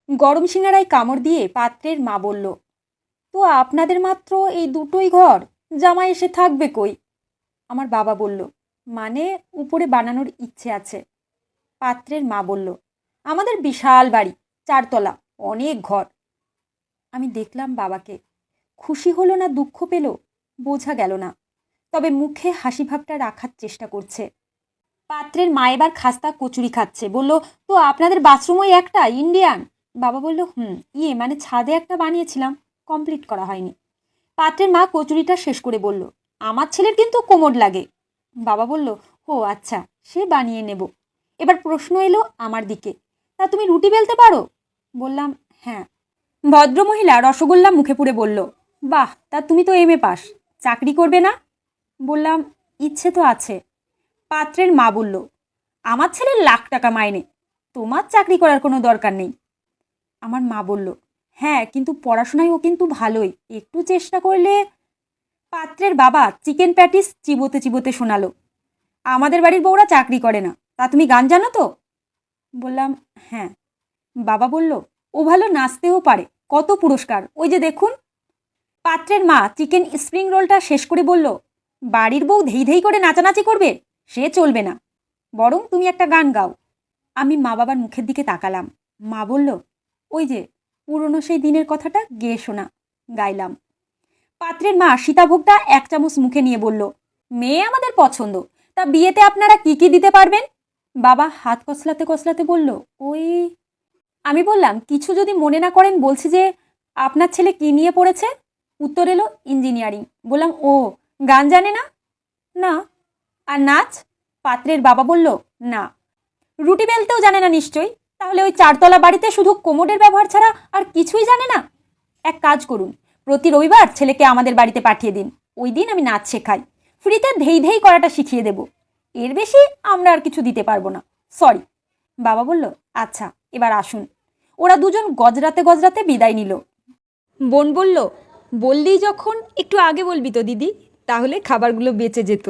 গরম সিঙাড়ায় কামড় দিয়ে পাত্রের মা বলল, তো আপনাদের মাত্র এই দুটোই ঘর, জামাই এসে থাকবে কই? আমার বাবা বলল, মানে উপরে বানানোর ইচ্ছে আছে। পাত্রের মা বলল, আমাদের বিশাল বাড়ি, 4 তলা, অনেক ঘর। আমি দেখলাম বাবাকে, খুশি হলো না দুঃখ পেল বোঝা গেল না, তবে মুখে হাসি ভাবটা রাখার চেষ্টা করছে। পাত্রের মা এবার খাস্তা কচুরি খাচ্ছে, বলল, তো আপনাদের বাথরুমই একটা ইন্ডিয়ান? বাবা বলল, মানে ছাদে একটা বানিয়েছিলাম, কমপ্লিট করা হয়নি। পাত্রের মা কচুরিটা শেষ করে বলল, আমার ছেলের কিন্তু কোমর লাগে। বাবা বলল, ও আচ্ছা, সে বানিয়ে নেব। এবার প্রশ্ন এলো আমার দিকে, তা তুমি রুটি বেলতে পারো? বললাম, হ্যাঁ। ভদ্রমহিলা রসগোল্লা মুখে পুরে বলল, বাহ, তা তুমি তো এমএ পাস, চাকরি করবে না? বললাম, ইচ্ছে তো আছে। পাত্রের মা বলল, আমার ছেলের লাখ টাকা মাইনে, তোমার চাকরি করার কোনো দরকার নেই। আমার মা বলল, হ্যাঁ, কিন্তু পড়াশোনায় ও কিন্তু ভালোই, একটু চেষ্টা করলে। পাত্রের বাবা চিকেন প্যাটিস চিবোতে চিবোতে শোনালো, আমাদের বাড়ির বউরা চাকরি করে না, তা তুমি গান জানো তো? বললাম, হ্যাঁ। বাবা বলল, ও ভালো নাচতেও পারে, কত পুরস্কার, ওই যে দেখুন। পাত্রের মা চিকেন স্প্রিং রোলটা শেষ করে বলল, বাড়ির বউ ধেই ধেই করে নাচানাচি করবে, সে চলবে না, বরং তুমি একটা গান গাও। আমি মা বাবার মুখের দিকে তাকালাম। মা বলল, ওই যে পুরনো সেই দিনের কথাটা গেয়ে শোনা। গাইলাম। পাত্রের মা সীতাভোগটা 1 চামচ মুখে নিয়ে বলল, মেয়ে আমাদের পছন্দ, তা বিয়েতে আপনারা কি কি দিতে পারবেন? বাবা হাত কসলাতে কসলাতে বলল, ওই। আমি বললাম, কিছু যদি মনে না করেন, বলছি যে আপনার ছেলে কি নিয়ে পড়েছে? উত্তর এলো, ইঞ্জিনিয়ারিং। বললাম, ও, গান জানে না? না। আর নাচ? পাত্রের বাবা বলল, না। রুটি বেলতেও জানে না নিশ্চয়ই, তাহলে ওই 4 তলা বাড়িতে শুধু কোমোডের ব্যবহার ছাড়া আর কিছুই জানে না? এক কাজ করুন, প্রতি রবিবার ছেলেকে আমাদের বাড়িতে পাঠিয়ে দিন, ওই দিন আমি নাচ শেখাই, ফ্রিতে ধেই ধেই করাটা শিখিয়ে দেব, এর বেশি আমরা আর কিছু দিতে পারবো না, সরি। বাবা বলল, আচ্ছা, এবার আসুন। ওরা দুজন গজরাতে গজরাতে বিদায় নিল। বোন বলল, বললেই যখন একটু আগে বলবি তো দিদি, তাহলে খাবারগুলো বেঁচে যেত।